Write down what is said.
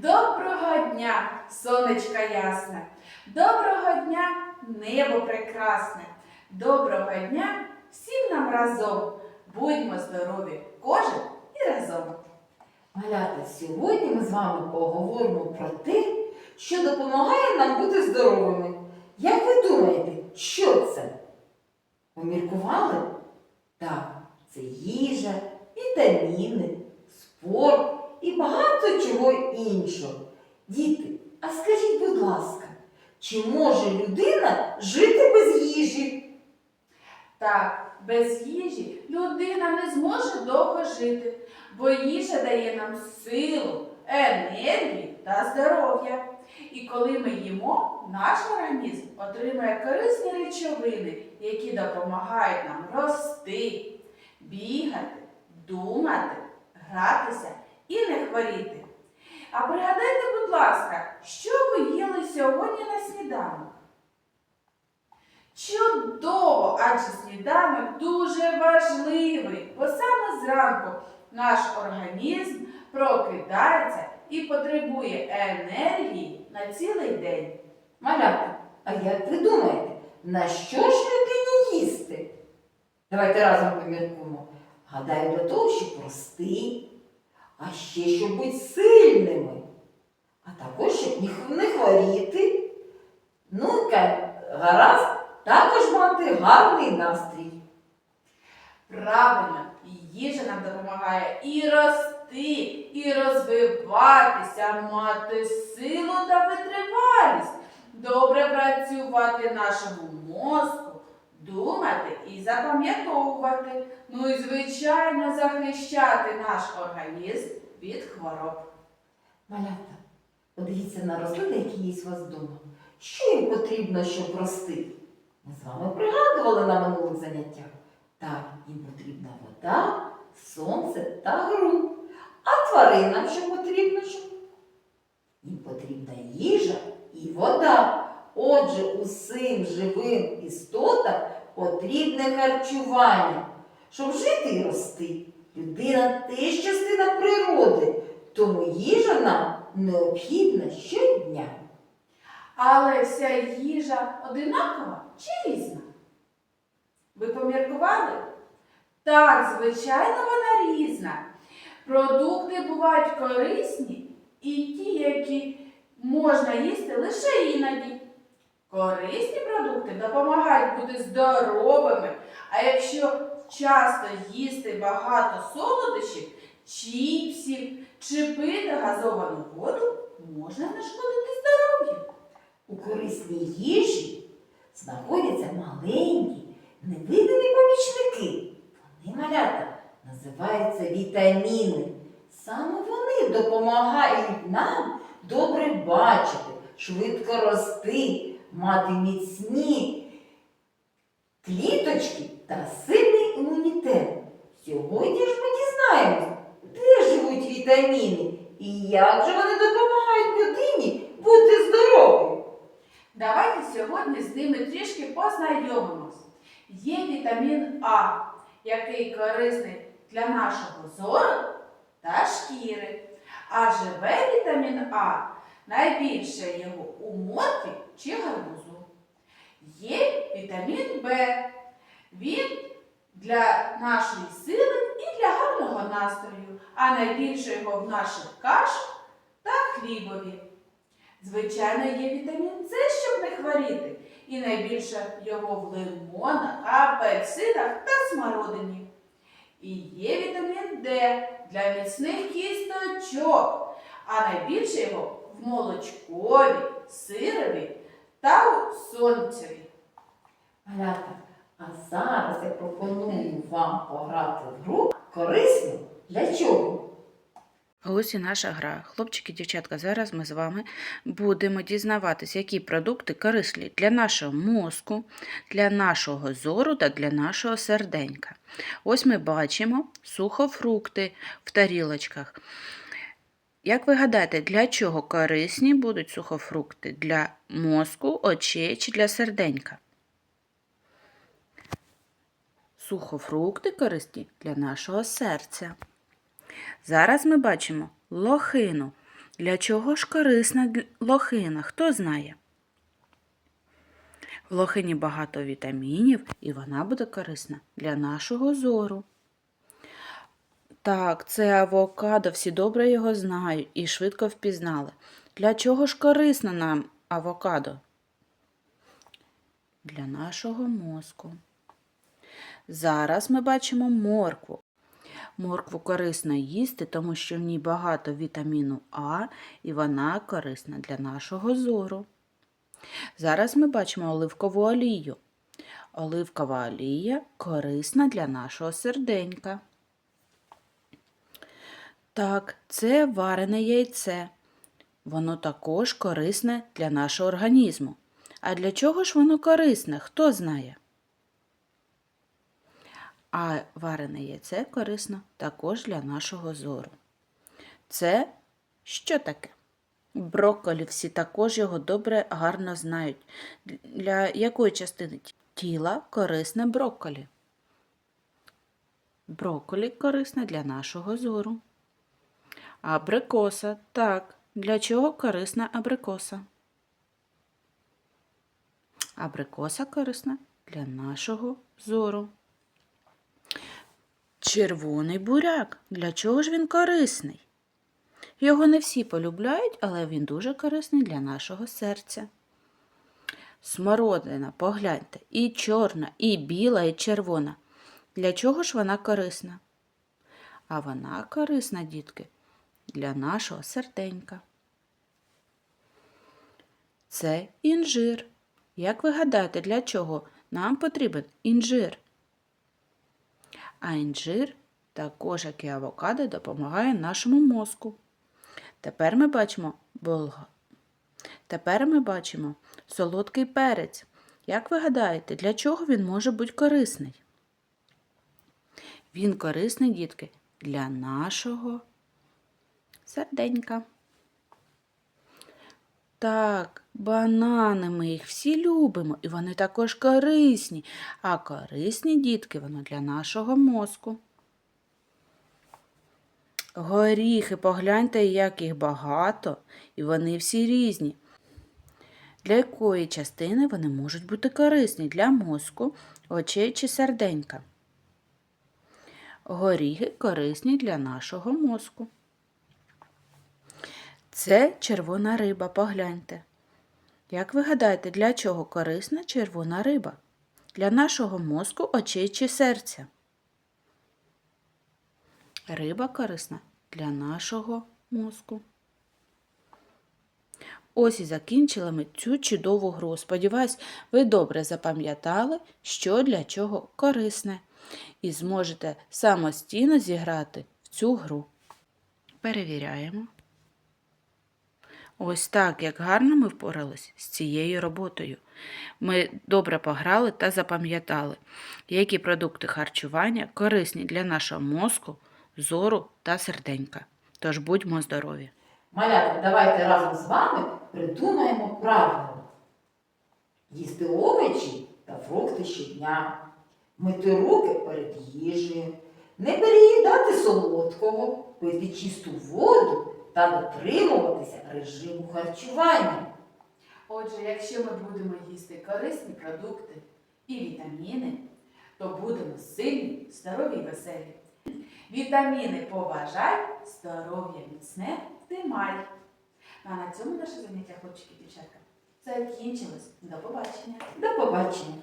Доброго дня, сонечко ясне, доброго дня, небо прекрасне, доброго дня всім нам разом. Будьмо здорові, кожен і разом. Малята, сьогодні ми з вами поговоримо про те, що допомагає нам бути здоровими. Як ви думаєте, що це? Поміркували? Так, це їжа, вітаміни, спорт і багато чого іншого. Діти, а скажіть, будь ласка, чи може людина жити без їжі? Так, без їжі людина не зможе довго жити, бо їжа дає нам силу, енергію та здоров'я. І коли ми їмо, наш організм отримує корисні речовини, які допомагають нам рости, бігати, думати, гратися і не хворіти. А пригадайте, будь ласка, що ви їли сьогодні на сніданок? Чудово, адже сніданок дуже важливий, бо саме зранку наш організм прокидається і потребує енергії на цілий день. Малята, а як ви думаєте, на що ж людині їсти? Давайте разом поміркуємо. Гадаю, для того, щоб рости, а ще щоб бути сильними, а також щоб не хворіти. Ну-ка, гаразд, також мати гарний настрій. Правильно, їжа нам допомагає і рости, і розвиватися, мати силу та витривалість, добре працювати нашому мозку, думати і запам'ятовувати, ну і, звичайно, захищати наш організм від хвороб. Малята, подивіться на рослини, які є у вас вдома. Що їм потрібно, щоб рости? Ми з вами пригадували на минулих заняттях. Так, їм потрібна вода, сонце та ґрунт. А тваринам що потрібно? Їм потрібна їжа і вода. Отже, усім живим істотам потрібне харчування. Щоб жити і рости, людина теж частина природи, тому їжа нам необхідна щодня. Але вся їжа одинакова чи різна? Ви поміркували? Так, звичайно, вона різна. Продукти бувають корисні і ті, які можна їсти лише іноді. Корисні продукти допомагають бути здоровими, а якщо часто їсти багато солодощів, чіпсів чи пити газовану воду, можна нашкодити здоров'ю. У корисній їжі знаходяться маленькі, невидимі помічники. Вони, малята, називаються вітаміни. Саме вони допомагають нам добре бачити, швидко рости, мати міцні кліточки та сильний імунітет. Сьогодні ж ми дізнаємось, де живуть вітаміни і як же вони допомагають людині бути здоровою. Давайте сьогодні з ними трішки познайомимось. Є вітамін А, який корисний для нашого зору та шкіри. А живе вітамін А найбільше його у моркві чи гарбузу. Є вітамін Б. Він для нашої сили і для гарного настрою, а найбільше його в наших кашах та хлібові. Звичайно, є вітамін С, щоб не хворіти, і найбільше його в лимонах, апельсинах та смородині. І є вітамін Д для міцних кісточок, а найбільше його в молочкові, сирові та сонцеві. Малята, а зараз я пропоную вам пограти в гру корисну для чого? А ось і наша гра. Хлопчики, дівчатка, зараз ми з вами будемо дізнаватися, які продукти корисні для нашого мозку, для нашого зору та для нашого серденька. Ось ми бачимо сухофрукти в тарілочках. Як ви гадаєте, для чого корисні будуть сухофрукти? Для мозку, очей чи для серденька? Сухофрукти корисні для нашого серця. Зараз ми бачимо лохину. Для чого ж корисна лохина? Хто знає? В лохині багато вітамінів, і вона буде корисна для нашого зору. Так, це авокадо, всі добре його знають і швидко впізнали. Для чого ж корисно нам авокадо? Для нашого мозку. Зараз ми бачимо моркву. Моркву корисно їсти, тому що в ній багато вітаміну А, і вона корисна для нашого зору. Зараз ми бачимо оливкову олію. Оливкова олія корисна для нашого серденька. Так, це варене яйце. Воно також корисне для нашого організму. А для чого ж воно корисне? Хто знає? А варене яйце корисно також для нашого зору. Це що таке? Брокколі, всі також його добре, гарно знають. Для якої частини тіла корисне брокколі? Брокколі корисне для нашого зору. Абрикоса. Так, для чого корисна абрикоса? Абрикоса корисна для нашого зору. Червоний буряк. Для чого ж він корисний? Його не всі полюбляють, але він дуже корисний для нашого серця. Смородина, погляньте, і чорна, і біла, і червона. Для чого ж вона корисна? А вона корисна, дітки, для нашого серденька. Це інжир. Як ви гадаєте, для чого нам потрібен інжир? А інжир, також як і авокадо, допомагає нашому мозку. Тепер ми бачимо солодкий перець. Як ви гадаєте, для чого він може бути корисний? Він корисний, дітки, для нашого серденька. Так, банани, ми їх всі любимо, і вони також корисні. А корисні, дітки, вони для нашого мозку. Горіхи, погляньте, як їх багато, і вони всі різні. Для якої частини вони можуть бути корисні? Для мозку, очей чи серденька? Горіхи корисні для нашого мозку. Це червона риба, погляньте. Як ви гадаєте, для чого корисна червона риба? Для нашого мозку, очей чи серця? Риба корисна для нашого мозку. Ось і закінчили ми цю чудову гру. Сподіваюсь, ви добре запам'ятали, що для чого корисне, і зможете самостійно зіграти в цю гру. Перевіряємо. Ось так, як гарно ми впорались з цією роботою. Ми добре пограли та запам'ятали, які продукти харчування корисні для нашого мозку, зору та серденька. Тож будьмо здорові! Малята, давайте разом з вами придумаємо правила. Їсти овочі та фрукти щодня, мити руки перед їжею, не переїдати солодкого, пити чисту воду та дотримуватися режиму харчування. Отже, якщо ми будемо їсти корисні продукти і вітаміни, то будемо сильні, здорові і веселі. Вітаміни поважай, здоров'я міцне тримай. А на цьому наше заняття, хлопчики і дівчатка, закінчилось. До побачення. До побачення!